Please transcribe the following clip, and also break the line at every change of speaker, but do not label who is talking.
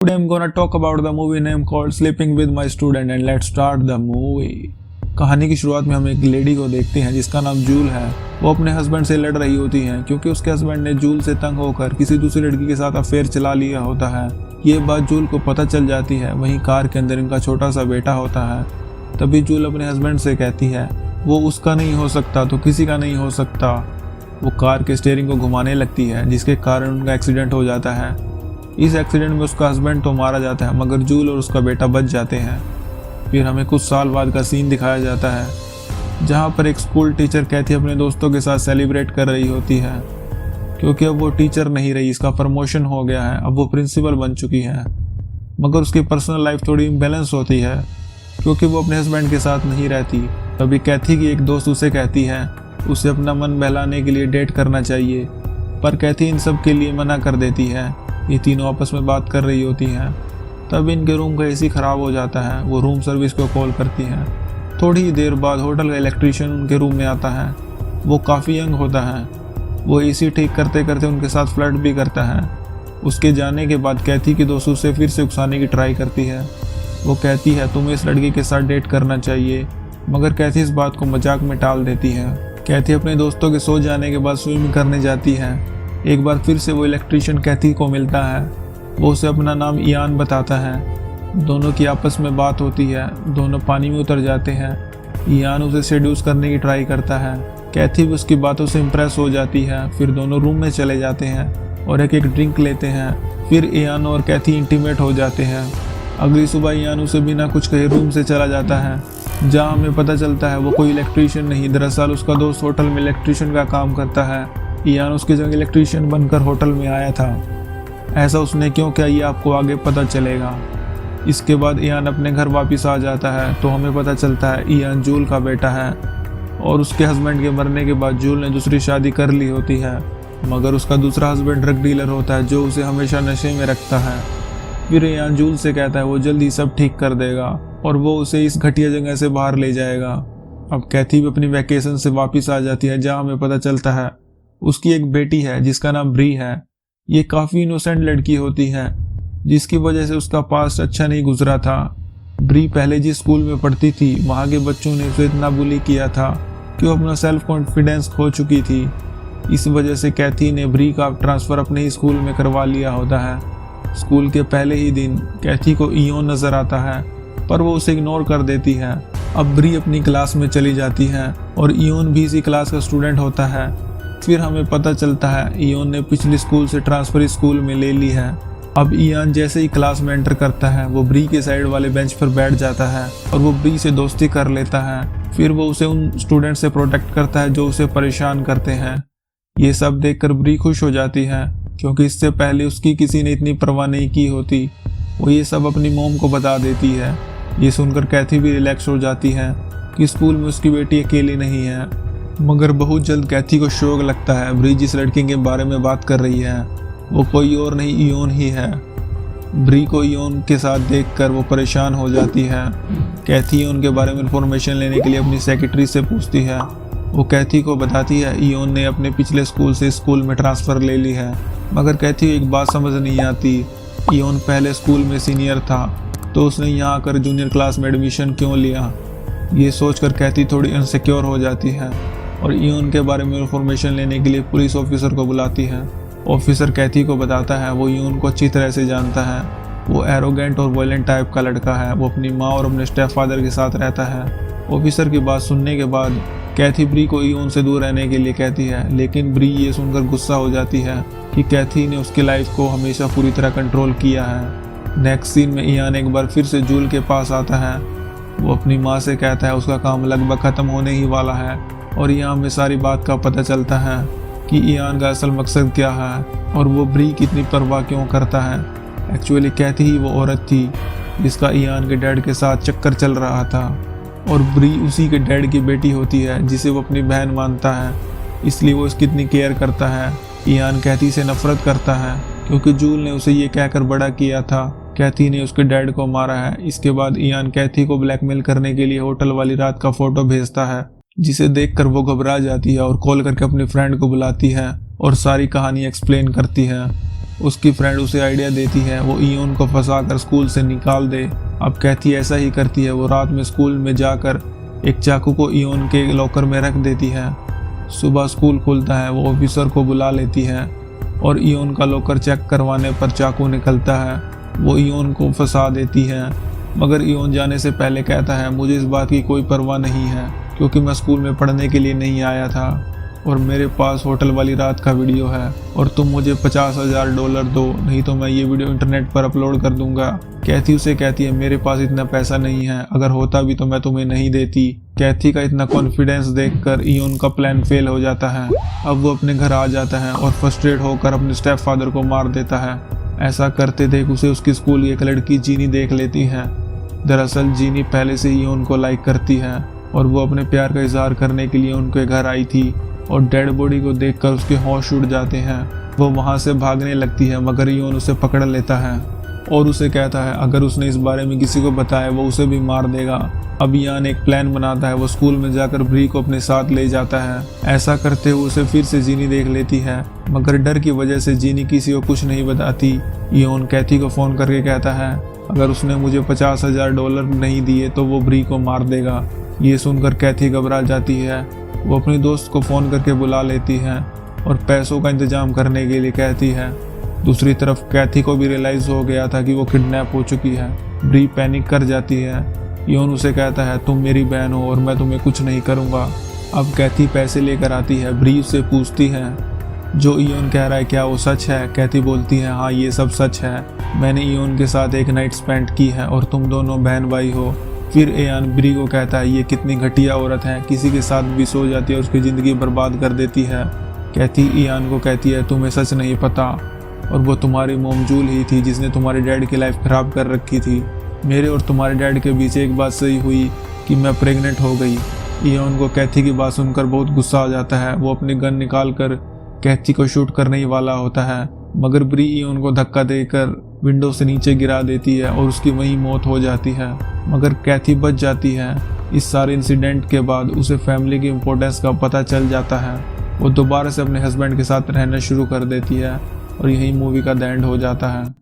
Today I'm gonna talk about the movie name called Sleeping with My Student and let's start the movie। कहानी की शुरुआत में हम एक लेडी को देखते हैं जिसका नाम जूल है। वो अपने हस्बैंड से लड़ रही होती हैं क्योंकि उसके हस्बैंड ने जूल से तंग होकर किसी दूसरी लड़की के साथ अफेयर चला लिया होता है। ये बात जूल को पता चल जाती है। वहीं कार के अंदर इनका छोटा सा बेटा होता है। तभी जूल अपने हस्बैंड से कहती है वो उसका नहीं हो सकता तो किसी का नहीं हो सकता। वो कार के स्टीयरिंग को घुमाने लगती है जिसके कारण उनका एक्सीडेंट हो जाता है। इस एक्सीडेंट में उसका हस्बैंड तो मारा जाता है मगर जूल और उसका बेटा बच जाते हैं। फिर हमें कुछ साल बाद का सीन दिखाया जाता है जहाँ पर एक स्कूल टीचर कैथी अपने दोस्तों के साथ सेलिब्रेट कर रही होती है क्योंकि अब वो टीचर नहीं रही, इसका प्रमोशन हो गया है, अब वो प्रिंसिपल बन चुकी है। मगर उसकी पर्सनल लाइफ थोड़ी इम्बैलेंस होती है क्योंकि वो अपने हस्बैंड के साथ नहीं रहती। तभी कैथी की एक दोस्त उसे कहती है उसे अपना मन बहलाने के लिए डेट करना चाहिए, पर कैथी इन सब के लिए मना कर देती है। ये तीनों आपस में बात कर रही होती हैं। तब इनके रूम का एसी खराब हो जाता है। वो रूम सर्विस को कॉल करती हैं। थोड़ी ही देर बाद होटल का इलेक्ट्रीशियन उनके रूम में आता है। वो काफ़ी यंग होता है। वो एसी ठीक करते करते उनके साथ फ्लर्ट भी करता है। उसके जाने के बाद कैथी की दोस्त उसे फिर से उकसाने की ट्राई करती है। वो कहती है तुम्हें इस लड़की के साथ डेट करना चाहिए, मगर कैथी इस बात को मजाक में टाल देती है। कैथी अपने दोस्तों के सो जाने के बाद स्विमिंग करने जाती है। एक बार फिर से वो इलेक्ट्रीशियन कैथी को मिलता है। वो उसे अपना नाम इयान बताता है। दोनों की आपस में बात होती है। दोनों पानी में उतर जाते हैं। इयान उसे सेड्यूस करने की ट्राई करता है। कैथी भी उसकी बातों से इम्प्रेस हो जाती है। फिर दोनों रूम में चले जाते हैं और एक एक ड्रिंक लेते हैं। फिर इयान और कैथी इंटीमेट हो जाते हैं। अगली सुबह इयान उसे बिना कुछ कहे रूम से चला जाता है जहाँ हमें पता चलता है वो कोई इलेक्ट्रीशियन नहीं, दरअसल उसका दोस्त होटल में इलेक्ट्रीशियन का काम करता है। इयान उसकी जगह इलेक्ट्रीशियन बनकर होटल में आया था। ऐसा उसने क्यों किया ये आपको आगे पता चलेगा। इसके बाद इयान अपने घर वापस आ जाता है तो हमें पता चलता है इयान जूल का बेटा है और उसके हस्बैंड के मरने के बाद जूल ने दूसरी शादी कर ली होती है, मगर उसका दूसरा हस्बैंड ड्रग डीलर होता है जो उसे हमेशा नशे में रखता है। फिर इयान जूल से कहता है वो जल्दी सब ठीक कर देगा और वो उसे इस घटिया जगह से बाहर ले जाएगा। अब कैथी भी अपनी वैकेशन से वापस आ जाती है जहाँ हमें पता चलता है उसकी एक बेटी है जिसका नाम ब्री है। ये काफ़ी इनोसेंट लड़की होती है जिसकी वजह से उसका पास्ट अच्छा नहीं गुजरा था। ब्री पहले जिस स्कूल में पढ़ती थी वहाँ के बच्चों ने उसे इतना बुली किया था कि वो अपना सेल्फ कॉन्फिडेंस खो चुकी थी। इस वजह से कैथी ने ब्री का ट्रांसफ़र अपने ही स्कूल में करवा लिया होता है। स्कूल के पहले ही दिन कैथी को इयोन नज़र आता है पर वो उसे इग्नोर कर देती है। अब ब्री अपनी क्लास में चली जाती है और इयोन भी इसी क्लास का स्टूडेंट होता है। फिर हमें पता चलता है इयोन ने पिछली स्कूल से ट्रांसफर इस स्कूल में ले ली है। अब इयान जैसे ही क्लास में एंटर करता है वो ब्री के साइड वाले बेंच पर बैठ जाता है और वो ब्री से दोस्ती कर लेता है। फिर वो उसे उन स्टूडेंट से प्रोटेक्ट करता है जो उसे परेशान करते हैं। ये सब देखकर ब्री खुश हो जाती है क्योंकि इससे पहले उसकी किसी ने इतनी परवाह नहीं की होती। वो ये सब अपनी मोम को बता देती है। ये सुनकर कैथी भी रिलैक्स हो जाती है कि स्कूल में उसकी बेटी अकेली नहीं है। मगर बहुत जल्द कैथी को शौक लगता है ब्री जिस लड़की के बारे में बात कर रही है वो कोई और नहीं इयोन ही है। ब्री को इयोन के साथ देखकर वो परेशान हो जाती है। कैथी इयोन के बारे में इंफॉर्मेशन लेने के लिए अपनी सेक्रेटरी से पूछती है। वो कैथी को बताती है इयोन ने अपने पिछले स्कूल से स्कूल में ट्रांसफ़र ले ली है। मगर कैथी एक बात समझ नहीं आती, इयोन पहले स्कूल में सीनियर था तो उसने यहाँ आकर जूनियर क्लास में एडमिशन क्यों लिया। ये सोचकर कैथी थोड़ी इनसिक्योर हो जाती है और इयोन के बारे में इंफॉर्मेशन लेने के लिए पुलिस ऑफिसर को बुलाती है। ऑफिसर कैथी को बताता है वो इयोन को अच्छी तरह से जानता है। वो एरोगेंट और वायलेंट टाइप का लड़का है। वो अपनी माँ और अपने स्टेप फादर के साथ रहता है। ऑफिसर की बात सुनने के बाद कैथी ब्री को इयोन से दूर रहने के लिए कहती है, लेकिन ब्री ये सुनकर गुस्सा हो जाती है कि कैथी ने उसकी लाइफ को हमेशा पूरी तरह कंट्रोल किया है। नेक्स्ट सीन में इयान एक बार फिर से जूल के पास आता है। वो अपनी माँ से कहता है उसका काम लगभग ख़त्म होने ही वाला है और यहाँ में सारी बात का पता चलता है कि इयान का असल मकसद क्या है और वो ब्री की इतनी परवाह क्यों करता है। एक्चुअली कैथी ही वो औरत थी जिसका इयान के डैड के साथ चक्कर चल रहा था और ब्री उसी के डैड की बेटी होती है जिसे वो अपनी बहन मानता है, इसलिए वो उसकी इतनी केयर करता है। इयान कैथी से नफरत करता है क्योंकि जूल ने उसे ये कहकर बड़ा किया था कैथी ने उसके डैड को मारा है। इसके बाद इयान कैथी को ब्लैकमेल करने के लिए होटल वाली रात का फोटो भेजता है जिसे देखकर वो घबरा जाती है और कॉल करके अपनी फ्रेंड को बुलाती है और सारी कहानी एक्सप्लेन करती है। उसकी फ्रेंड उसे आइडिया देती है वो इयोन को फंसाकर स्कूल से निकाल दे। अब कैथी ऐसा ही करती है, वो रात में स्कूल में जाकर एक चाकू को इयोन के लॉकर में रख देती है। सुबह स्कूल खुलता है, वो ऑफिसर को बुला लेती है और इयोन का लॉकर चेक करवाने पर चाकू निकलता है। वो इयोन को फंसा देती है, मगर इयोन जाने से पहले कहता है मुझे इस बात की कोई परवाह नहीं है क्योंकि मैं स्कूल में पढ़ने के लिए नहीं आया था और मेरे पास होटल वाली रात का वीडियो है और तुम मुझे $50,000 दो, नहीं तो मैं ये वीडियो इंटरनेट पर अपलोड कर दूंगा। कैथी उसे कहती है मेरे पास इतना पैसा नहीं है, अगर होता भी तो मैं तुम्हें नहीं देती। कैथी का इतना कॉन्फिडेंस देखकर इयोन का प्लान फेल हो जाता है। अब वो अपने घर आ जाता है और फ्रस्ट्रेट होकर अपने स्टेप फादर को मार देता है। ऐसा करते देख उसे उसकी स्कूल की एक लड़की जीनी देख लेती है। दरअसल जीनी पहले से ही इयोन को लाइक करती है और वो अपने प्यार का इजहार करने के लिए उनके घर आई थी और डेड बॉडी को देखकर उसके होश उड़ जाते हैं। वो वहां से भागने लगती है, मगर इयोन उसे पकड़ लेता है और उसे कहता है अगर उसने इस बारे में किसी को बताया वो उसे भी मार देगा। अब इयान एक प्लान बनाता है, वो स्कूल में जाकर ब्री को अपने साथ ले जाता है। ऐसा करते हुए उसे फिर से जीनी देख लेती है, मगर डर की वजह से जीनी किसी को कुछ नहीं बताती। इयोन कैथी को फोन करके कहता है अगर उसने मुझे $50,000 नहीं दिए तो वो ब्री को मार देगा। ये सुनकर कैथी घबरा जाती है। वो अपनी दोस्त को फ़ोन करके बुला लेती है और पैसों का इंतजाम करने के लिए कहती है। दूसरी तरफ कैथी को भी रियलाइज़ हो गया था कि वो किडनैप हो चुकी है। ब्री पैनिक कर जाती है। इयोन उसे कहता है तुम मेरी बहन हो और मैं तुम्हें कुछ नहीं करूँगा। अब कैथी पैसे लेकर आती है। ब्री उससे पूछती है जो इयोन कह रहा है क्या वो सच है। कैथी बोलती है हाँ ये सब सच है, मैंने इयोन के साथ एक नाइट स्पेंड की है और तुम दोनों बहन भाई हो। फिर इयान ब्री को कहता है ये कितनी घटिया औरत है, किसी के साथ भी सो जाती है और उसकी ज़िंदगी बर्बाद कर देती है। कैथी इयान को कहती है तुम्हें सच नहीं पता और वो तुम्हारी मोम जूल ही थी जिसने तुम्हारे डैड की लाइफ ख़राब कर रखी थी। मेरे और तुम्हारे डैड के बीच एक बात सही हुई कि मैं प्रेग्नेंट हो गई। इयान को कैथी की बात सुनकर बहुत गुस्सा आ जाता है। वो अपनी गन निकाल कर कैथी को शूट करने ही वाला होता है, मगर ब्री इयोन को धक्का देकर विंडो से नीचे गिरा देती है और उसकी वहीं मौत हो जाती है, मगर कैथी बच जाती है। इस सारे इंसिडेंट के बाद उसे फैमिली की इम्पोर्टेंस का पता चल जाता है। वो दोबारा से अपने हस्बैंड के साथ रहना शुरू कर देती है और यही मूवी का द एंड हो जाता है।